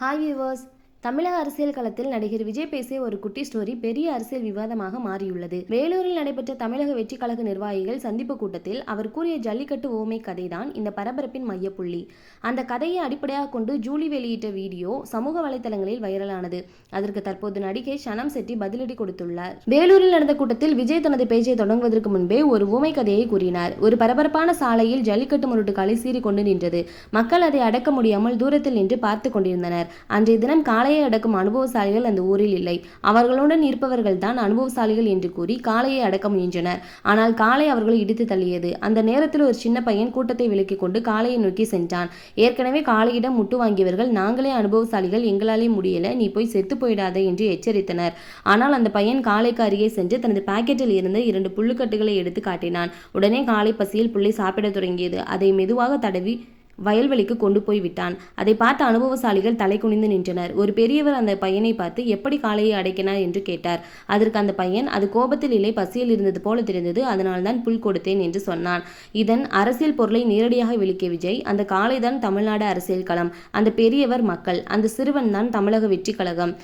Hi viewers. தமிழக அரசியல் களத்தில் நடிகர் விஜய் பேசிய ஒரு குட்டி ஸ்டோரி பெரிய அரசியல் விவாதமாக மாறியுள்ளது. வேலூரில் நடைபெற்ற தமிழக வெற்றி கழக நிர்வாகிகள் சந்திப்பு கூட்டத்தில் அவர் கூறிய ஜல்லிக்கட்டு ஓமை கதைதான் இந்த பரபரப்பின் மையப்புள்ளி. அந்த கதையை அடிப்படையாக கொண்டு ஜூலி வெளியிட்ட வீடியோ சமூக வலைதளங்களில் வைரலானது. அதற்கு தற்போது நடிகை சனம் செட்டி பதிலடி கொடுத்துள்ளார். வேலூரில் நடந்த கூட்டத்தில் விஜய் தனது பேச்சை தொடங்குவதற்கு முன்பே ஒரு ஊமை கதையை கூறினார். ஒரு பரபரப்பான சாலையில் ஜல்லிக்கட்டு முரட்டுக்காலை சீறிக்கொண்டு நின்றது. மக்கள் அதை அடக்க முடியாமல் தூரத்தில் நின்று பார்த்து கொண்டிருந்தனர். அன்றைய தினம் காலையை அடக்கும் அனுபவசாலிகள் அந்த ஊரில் இல்லை. அவர்களுடன் இருப்பவர்கள் தான் அனுபவசாலிகள் என்று கூறி காளையை அடக்க முயன்றனர். ஆனால் காளை அவர்களை இடித்து தள்ளியது. அந்த நேரத்தில் ஒரு சின்ன பையன் கூட்டத்தை விலக்கிக் கொண்டு காளையை நோக்கி சென்றான். ஏற்கனவே காளையிடம் முட்டு வாங்கியவர்கள் நாங்களே அனுபவசாலிகள், எங்களாலே முடியல, நீ போய் செத்து போயிடாத என்று எச்சரித்தனர். ஆனால் அந்த பையன் காளைக்கு அருகே சென்று தனது பாக்கெட்டில் இருந்த 2 புல்லுக்கட்டுகளை எடுத்து காட்டினான். உடனே காளை பசியில் புல்லை சாப்பிட தொடங்கியது. அதை மெதுவாக தடவி வயல்வெளிக்கு கொண்டு போய் விட்டான். அதை பார்த்த அனுபவசாலிகள் தலை குனிந்து நின்றனர். ஒரு பெரியவர் அந்த பையனை பார்த்து எப்படி காளையை அடைக்கினார் என்று கேட்டார். அதற்கு அந்த பையன், அது கோபத்தில் இல்லை, பசியில் இருந்தது போல தெரிந்தது, அதனால்தான் புல் கொடுத்தேன் என்று சொன்னான். இதன் அரசியல் பொருளை நேரடியாக விளக்கிய விஜய், அந்த காளைதான் தமிழ்நாடு அரசியல் களம், அந்த பெரியவர் மக்கள், அந்த சிறுவன் தான் தமிழக வெற்றி கழகம்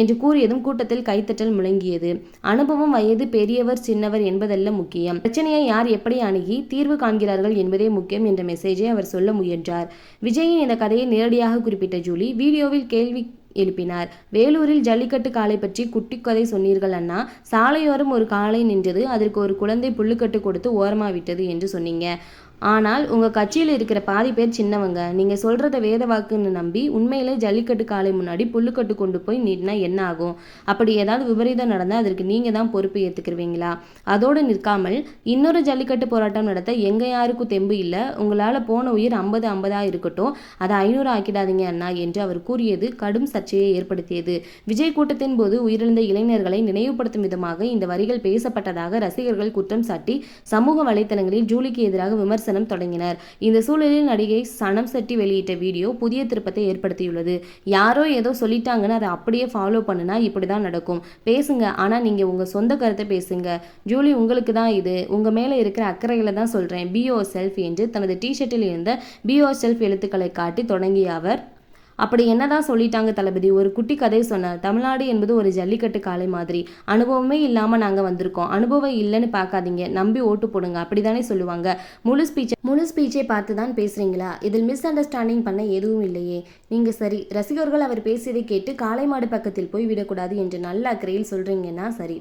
என்று கூறியதும் கூட்டத்தில் கைத்தட்டல் முழங்கியது. அனுபவம், வயது, பெரியவர் சின்னவர் என்பதல்ல முக்கியம், பிரச்சனையை யார் எப்படி அணுகி தீர்வு காண்கிறார்கள் என்பதே முக்கியம் என்ற மெசேஜை அவர் சொல்ல முயன்றார். விஜயின் இந்த கதையை நேரடியாக குறிப்பிட்ட ஜூலி வீடியோவில் கேள்வி எழுப்பினார். வேலூரில் ஜல்லிக்கட்டு காளை பற்றி குட்டி கதை சொன்னீர்கள் அண்ணா. சாலையோரம் ஒரு காளை நின்றது, அதற்கு ஒரு குழந்தை புல்லுக்கட்டு கொடுத்து ஓரமா விட்டது என்று சொன்னீங்க. ஆனால் உங்க கட்சியில் இருக்கிற பாதி பேர் சின்னவங்க. நீங்க சொல்றத வேத வாக்குன்னு நம்பி உண்மையிலே ஜல்லிக்கட்டு காளை முன்னாடி புல்லுக்கட்டு கொண்டு போய் நின்னா என்ன ஆகும்? அப்படி ஏதாவது விபரீதம் நடந்தால் அதற்கு நீங்க தான் பொறுப்பு ஏத்துக்குருவீங்களா? அதோடு நிற்காமல் இன்னொரு ஜல்லிக்கட்டு போராட்டம் நடத்த எங்க யாருக்கும் தெம்பு இல்லை. உங்களால போன உயிர் 50 இருக்கட்டும், அதை 500 ஆக்கிடாதீங்க அண்ணா என்று அவர் கூறியது கடும் சர்ச்சையை ஏற்படுத்தியது. விஜய் கூட்டத்தின் போது உயிரிழந்த இளைஞர்களை நினைவுபடுத்தும் விதமாக இந்த வரிகள் பேசப்பட்டதாக ரசிகர்கள் குற்றம் சாட்டி சமூக வலைதளங்களில் ஜூலிக்கு எதிராக விமர்சனம் தொடங்கினர். இந்த சூழலில் நடிகை சனம் செட்டி வெளியிட்ட வீடியோ புதிய திருப்பத்தை ஏற்படுத்தியுள்ளது. யாரோ ஏதோ சொல்லிட்டாங்கன்னு அதை அப்படியே ஃபாலோ பண்ணுனா இப்படிதான் நடக்கும். பேசுங்க, ஆனா நீங்க உங்க சொந்த கருத்தை பேசுங்க. ஜூலி, உங்களுக்கு தான் இது, உங்க மேல இருக்கிற அக்கறையில தான் சொல்றேன், பி யோர் செல்ஃப் என்று தனது டிஷர்ட்டில் இருந்த பி யோர் செல்ஃப் எழுத்துக்களை காட்டி தொடங்கிய அவர், அப்படி என்னதான் சொல்லிட்டாங்க தளபதி? ஒரு குட்டி கதை சொன்னார். தமிழ்நாடு என்பது ஒரு ஜல்லிக்கட்டு காளை மாதிரி. அனுபவமே இல்லாம நாங்க வந்திருக்கோம். அனுபவம் இல்லைன்னு பார்க்காதீங்க, நம்பி ஓட்டு போடுங்க, அப்படித்தானே சொல்லுவாங்க. முழு ஸ்பீச்சை பார்த்து தான் பேசுறீங்களா? இதில் மிஸ் அண்டர்ஸ்டாண்டிங் பண்ண எதுவும் இல்லையே. நீங்க சரி, ரசிகர்கள் அவர் பேசியதை கேட்டு காளை மாடு பக்கத்தில் போய் விடக்கூடாது என்று நல்ல அக்கறையில் சொல்றீங்கன்னா சரி.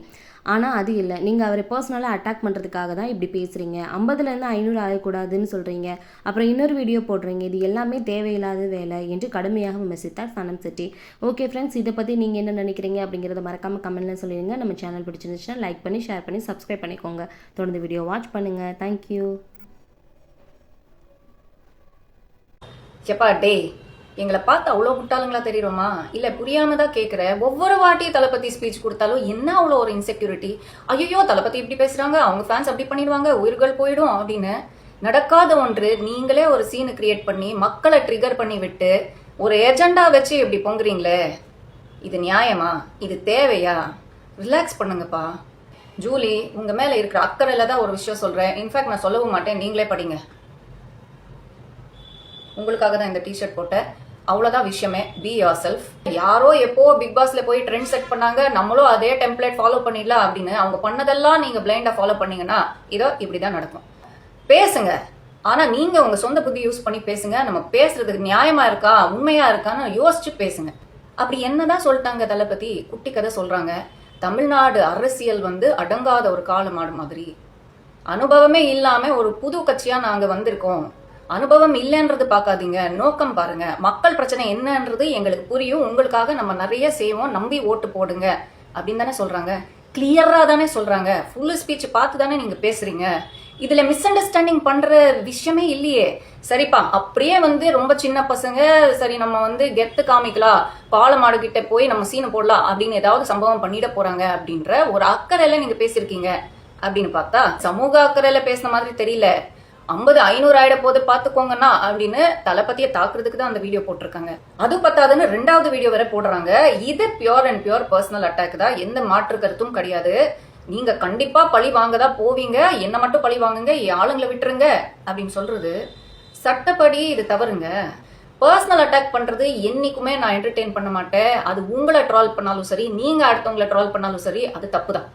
ஆனால் அது இல்லை, நீங்கள் அவரை பர்சனலாக அட்டாக் பண்ணுறதுக்காக தான் இப்படி பேசுகிறீங்க. 50லேருந்து 500 ஆகக்கூடாதுன்னு சொல்கிறீங்க, அப்புறம் இன்னொரு வீடியோ போடுறீங்க. இது எல்லாமே தேவையில்லாத வேலை என்று கடுமையாக விமர்சித்தார் சனம் செட்டி. ஓகே ஃப்ரெண்ட்ஸ், இதை பற்றி நீங்கள் என்ன நினைக்கிறீங்க அப்படிங்கிறத மறக்காமல் கமெண்ட்டில் சொல்லிடுங்க. நம்ம சேனல் பிடிச்சிருந்துச்சுன்னா லைக் பண்ணி, ஷேர் பண்ணி, சப்ஸ்கிரைப் பண்ணிக்கோங்க. தொடர்ந்து வீடியோ வாட்ச் பண்ணுங்கள். தேங்க்யூ. எப்பா டே, எங்களை பார்த்து அவ்வளோ முட்டாளுங்களா தெரியுமா? இல்ல புரியாம தான் கேட்குற. ஒவ்வொரு வாட்டியும் தளபதி ஸ்பீச் கொடுத்தாலும் என்ன அவ்வளோ ஒரு இன்செக்யூரிட்டி? ஐயோ, தளபதி இப்படி பேசுறாங்க, அவங்க ஃபேன்ஸ் அப்படி பண்ணிடுவாங்க, உயிர்கள் போயிடும் அப்படின்னு. நடக்காத ஒன்று நீங்களே ஒரு சீனு கிரியேட் பண்ணி மக்களை ட்ரிகர் பண்ணி விட்டு ஒரு ஏஜெண்டா வச்சு இப்படி பொங்குறீங்களே, இது நியாயமா? இது தேவையா? ரிலாக்ஸ் பண்ணுங்கப்பா. ஜூலி, உங்க மேல இருக்கிற அக்கறையில தான் ஒரு விஷயம் சொல்றேன். இன்ஃபேக்ட் நான் சொல்லவும் மாட்டேன், நீங்களே படிங்க. உங்களுக்காக தான் இந்த டிஷர்ட் போட்டேன், அவ்வளவுதான் விஷயமே. Be your self. யாரோ எப்போ பிக் பாஸ்ல போய் ட்ரெண்ட் செட் பண்ணாங்க, நம்மளும் அதே டெம்ப்ளேட் ஃபாலோ பண்ணிடலாம் அப்படின்னு அவங்க பண்ணதெல்லாம் நீங்க பிளைண்டா ஃபாலோ பண்ணீங்கன்னா இதோ இப்படிதான் நடக்கும். பேசுங்க, ஆனா நீங்க உங்க சொந்த புத்தி யூஸ் பண்ணி பேசுங்க. நம்ம பேசுறதுக்கு நியாயமா இருக்கா, உண்மையா இருக்கான்னு யோசிச்சு பேசுங்க. அப்படி என்னதான் சொல்லிட்டாங்க தளபதி? குட்டி கதை சொல்றாங்க. தமிழ்நாடு அரசியல் அடங்காத ஒரு காளை மாடு மாதிரி. அனுபவமே இல்லாம ஒரு புது கட்சியா நாங்க வந்திருக்கோம். அனுபவம் இல்லைன்றது பார்க்காதீங்க, நோக்கம் பாருங்க. மக்கள் பிரச்சனை என்னன்றது எங்களுக்கு புரியும், உங்களுக்காக நம்ம நிறைய செய்வோம், நம்பி ஓட்டு போடுங்க அப்படின்னு தானே சொல்றாங்க. கிளியரா தானே சொல்றாங்க. ஃபுல் ஸ்பீச் பார்த்து தானே நீங்க பேசுறீங்க. இதுல மிஸ் அண்டர்ஸ்டாண்டிங் பண்ற விஷயமே இல்லையே. சரிப்பா, அப்படியே ரொம்ப சின்ன பசங்க, சரி நம்ம கெத்து காமிக்கலாம், பாலமாடு கிட்ட போய் நம்ம சீனை போடலாம் அப்படின்னு ஏதாவது சம்பவம் பண்ணிட போறாங்க அப்படின்ற ஒரு அக்கறையில நீங்க பேசிருக்கீங்க அப்படின்னு பார்த்தா சமூக அக்கறையில பேசின மாதிரி தெரியல. 50-500 ஆயிட போது பாத்துக்கோங்கன்னா அப்படின்னு தளபதியை தாக்குறதுக்கு தான் அந்த வீடியோ போட்டிருக்காங்க. அது பத்தாதுன்னு 2வது வீடியோ வேற போடுறாங்க. இது pure and pure personal attack தான், எந்த மாற்று கருத்தும் கிடையாது. நீங்க கண்டிப்பா பழி வாங்கதான் போவீங்க, என்ன மட்டும் பழி வாங்குங்க, ஆளுங்களை விட்டுருங்க அப்படின்னு சொல்றது சட்டப்படி இது தவறுங்க. பர்சனல் அட்டாக் பண்றது என்னைக்குமே நான் என்டர்டெயின் பண்ண மாட்டேன். அது உங்களை ட்ரால் பண்ணாலும் சரி, நீங்க அடுத்தவங்களை ட்ரால் பண்ணாலும் சரி, அது தப்பு தான்.